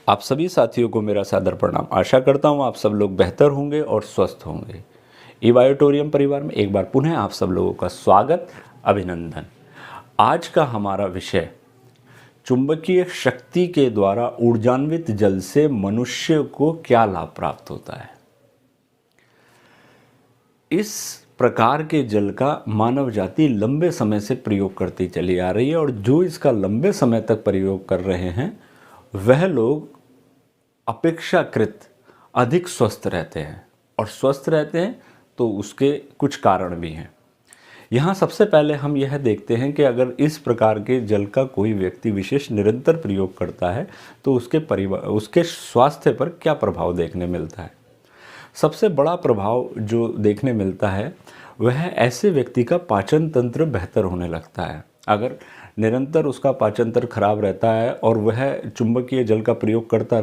आप सभी साथियों को मेरा सादर प्रणाम। आशा करता हूँ आप सब लोग बेहतर होंगे और स्वस्थ होंगे। इबायोटोरियम परिवार में एक बार पुनः आप सब लोगों का स्वागत, अभिनंदन। आज का हमारा विषय चुंबकीय शक्ति के द्वारा ऊर्जान्वित जल से मनुष्य को क्या लाभ प्राप्त होता है। इस प्रकार के जल का मानव जाति लंबे समय से प्रयोग करती चली आ रही है और जो इसका लंबे समय तक प्रयोग कर रहे हैं वह लोग अपेक्षाकृत अधिक स्वस्थ रहते हैं। और स्वस्थ रहते हैं तो उसके कुछ कारण भी हैं। यहाँ सबसे पहले हम यह देखते हैं कि अगर इस प्रकार के जल का कोई व्यक्ति विशेष निरंतर प्रयोग करता है तो उसके स्वास्थ्य पर क्या प्रभाव देखने मिलता है। सबसे बड़ा प्रभाव जो देखने मिलता है वह ऐसे व्यक्ति का पाचन तंत्र बेहतर होने लगता है। अगर निरंतर उसका पाचन तंत्र खराब रहता है और वह चुंबकीय जल का प्रयोग करता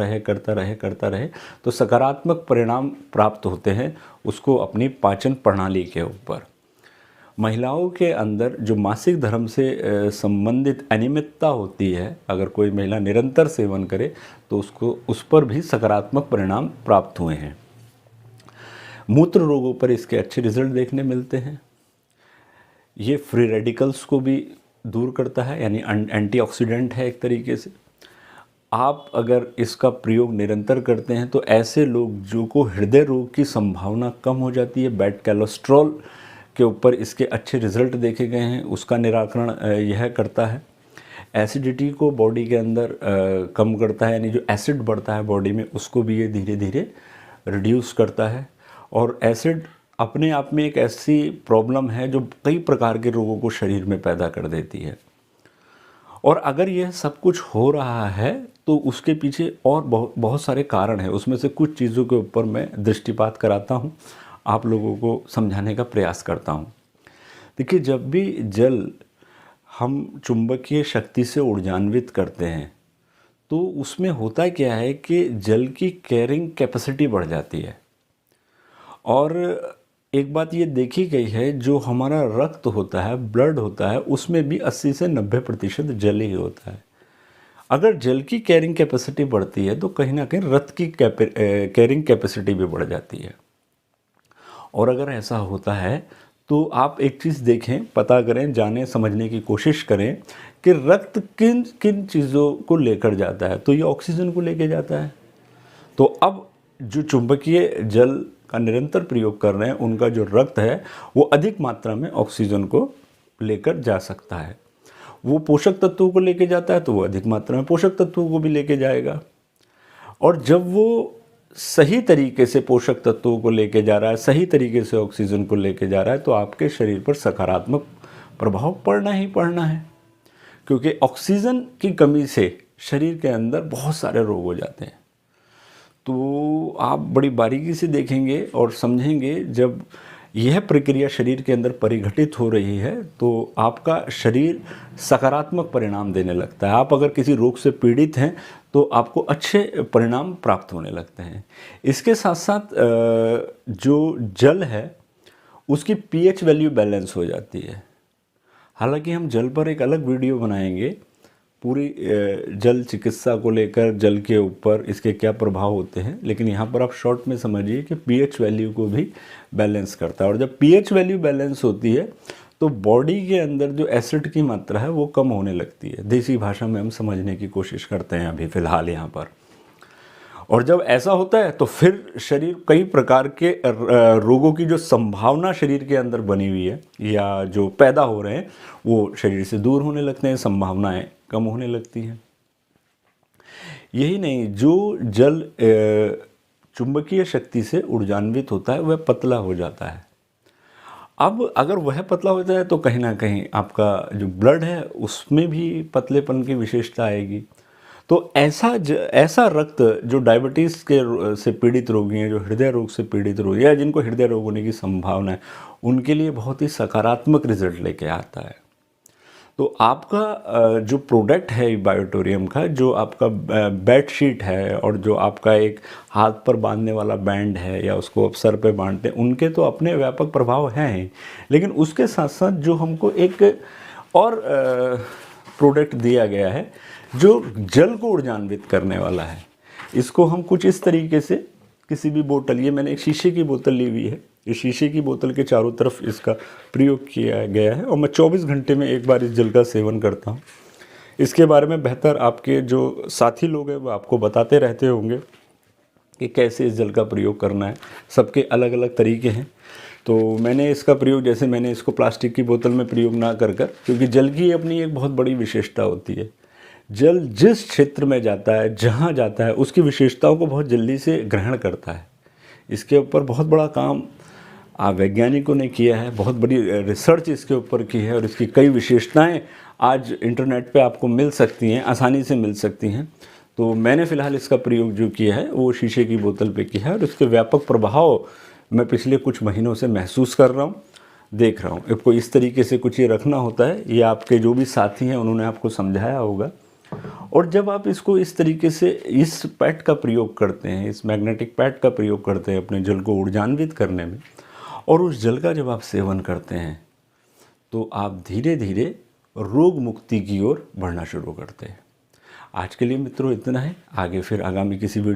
रहे तो सकारात्मक परिणाम प्राप्त होते हैं उसको अपनी पाचन प्रणाली के ऊपर। महिलाओं के अंदर जो मासिक धर्म से संबंधित अनियमितता होती है, अगर कोई महिला निरंतर सेवन करे तो उसको उस पर भी सकारात्मक परिणाम प्राप्त हुए हैं। मूत्र रोगों पर इसके अच्छे रिजल्ट देखने मिलते हैं। ये फ्री रेडिकल्स को भी दूर करता है, यानी एंटीऑक्सीडेंट है एक तरीके से। आप अगर इसका प्रयोग निरंतर करते हैं तो ऐसे लोग जो को हृदय रोग की संभावना कम हो जाती है। बैड कोलेस्ट्रॉल के ऊपर इसके अच्छे रिजल्ट देखे गए हैं, उसका निराकरण यह करता है। एसिडिटी को बॉडी के अंदर कम करता है, यानी जो एसिड बढ़ता है बॉडी में उसको भी ये धीरे धीरे रिड्यूस करता है। और एसिड अपने आप में एक ऐसी प्रॉब्लम है जो कई प्रकार के रोगों को शरीर में पैदा कर देती है। और अगर यह सब कुछ हो रहा है तो उसके पीछे और बहुत सारे कारण हैं। उसमें से कुछ चीज़ों के ऊपर मैं दृष्टिपात कराता हूँ, आप लोगों को समझाने का प्रयास करता हूँ। देखिए, जब भी जल हम चुंबकीय शक्ति से ऊर्जान्वित करते हैं तो उसमें होता क्या है कि जल की कैरिंग कैपेसिटी बढ़ जाती है। और एक बात ये देखी गई है, जो हमारा रक्त होता है, ब्लड होता है, उसमें भी 80 से 90% जल ही होता है। अगर जल की कैरिंग कैपेसिटी बढ़ती है तो कहीं ना कहीं रक्त की कैरिंग कैपेसिटी भी बढ़ जाती है। और अगर ऐसा होता है तो आप एक चीज़ देखें, पता करें, जानें, समझने की कोशिश करें कि रक्त किन किन चीज़ों को लेकर जाता है। तो ये ऑक्सीजन को लेकर जाता है। तो अब जो चुंबकीय जल का निरंतर प्रयोग कर रहे हैं उनका जो रक्त है वो अधिक मात्रा में ऑक्सीजन को लेकर जा सकता है। वो पोषक तत्वों को लेकर जाता है तो वो अधिक मात्रा में पोषक तत्वों को भी लेके जाएगा। और जब वो सही तरीके से पोषक तत्वों को लेके जा रहा है, सही तरीके से ऑक्सीजन को लेके जा रहा है, तो आपके शरीर पर सकारात्मक प्रभाव पड़ना ही पड़ना है। क्योंकि ऑक्सीजन की कमी से शरीर के अंदर बहुत सारे रोग हो जाते हैं। तो आप बड़ी बारीकी से देखेंगे और समझेंगे, जब यह प्रक्रिया शरीर के अंदर परिघटित हो रही है तो आपका शरीर सकारात्मक परिणाम देने लगता है। आप अगर किसी रोग से पीड़ित हैं तो आपको अच्छे परिणाम प्राप्त होने लगते हैं। इसके साथ साथ जो जल है उसकी पीएच वैल्यू बैलेंस हो जाती है। हालांकि हम जल पर एक अलग वीडियो बनाएंगे, पूरी जल चिकित्सा को लेकर, जल के ऊपर इसके क्या प्रभाव होते हैं, लेकिन यहाँ पर आप शॉर्ट में समझिए कि पीएच वैल्यू को भी बैलेंस करता है। और जब पीएच वैल्यू बैलेंस होती है तो बॉडी के अंदर जो एसिड की मात्रा है वो कम होने लगती है। देसी भाषा में हम समझने की कोशिश करते हैं अभी फ़िलहाल यहाँ पर। और जब ऐसा होता है तो फिर शरीर कई प्रकार के रोगों की जो संभावना शरीर के अंदर बनी हुई है या जो पैदा हो रहे हैं वो शरीर से दूर होने लगते हैं, संभावनाएं कम होने लगती हैं। यही नहीं, जो जल चुंबकीय शक्ति से ऊर्जान्वित होता है वह पतला हो जाता है। अब अगर वह पतला होता है तो कहीं ना कहीं आपका जो ब्लड है उसमें भी पतलेपन की विशेषता आएगी। तो ऐसा रक्त जो डायबिटीज़ के से पीड़ित रोगी हैं, जो हृदय रोग से पीड़ित रोगी या जिनको हृदय रोग होने की संभावना है, उनके लिए बहुत ही सकारात्मक रिजल्ट लेके आता है। तो आपका जो प्रोडक्ट है बायोटोरियम का, जो आपका बेड शीट है और जो आपका एक हाथ पर बांधने वाला बैंड है या उसको आप सर पे बांधते हैं, उनके तो अपने व्यापक प्रभाव हैं ही, लेकिन उसके साथ साथ जो हमको एक और प्रोडक्ट दिया गया है जो जल को ऊर्जान्वित करने वाला है। इसको हम कुछ इस तरीके से किसी भी बोतल, ये मैंने एक शीशे की बोतल ली हुई है, इस शीशे की बोतल के चारों तरफ इसका प्रयोग किया गया है और मैं 24 घंटे में एक बार इस जल का सेवन करता हूँ। इसके बारे में बेहतर आपके जो साथी लोग हैं वो आपको बताते रहते होंगे कि कैसे इस जल का प्रयोग करना है, सबके अलग अलग तरीके हैं। तो मैंने इसका प्रयोग, जैसे मैंने इसको प्लास्टिक की बोतल में प्रयोग ना कर कर, क्योंकि जल की अपनी एक बहुत बड़ी विशेषता होती है। जल जिस क्षेत्र में जाता है, जहाँ जाता है, उसकी विशेषताओं को बहुत जल्दी से ग्रहण करता है। इसके ऊपर बहुत बड़ा काम वैज्ञानिकों ने किया है, बहुत बड़ी रिसर्च इसके ऊपर की है और इसकी कई विशेषताएं आज इंटरनेट पे आपको मिल सकती हैं, आसानी से मिल सकती हैं। तो मैंने फ़िलहाल इसका प्रयोग जो किया है वो शीशे की बोतल पे किया है और इसके व्यापक प्रभाव मैं पिछले कुछ महीनों से महसूस कर रहा हूँ, देख रहा हूँ। आपको इस तरीके से कुछ ये रखना होता है, ये आपके जो भी साथी हैं उन्होंने आपको समझाया होगा। और जब आप इसको इस तरीके से इस पैड का प्रयोग करते हैं, इस मैग्नेटिक पैड का प्रयोग करते हैं अपने जल को ऊर्जान्वित करने में, और उस जल का जब आप सेवन करते हैं तो आप धीरे धीरे रोग मुक्ति की ओर बढ़ना शुरू करते हैं। आज के लिए मित्रों इतना है, आगे फिर आगामी किसी वीडियो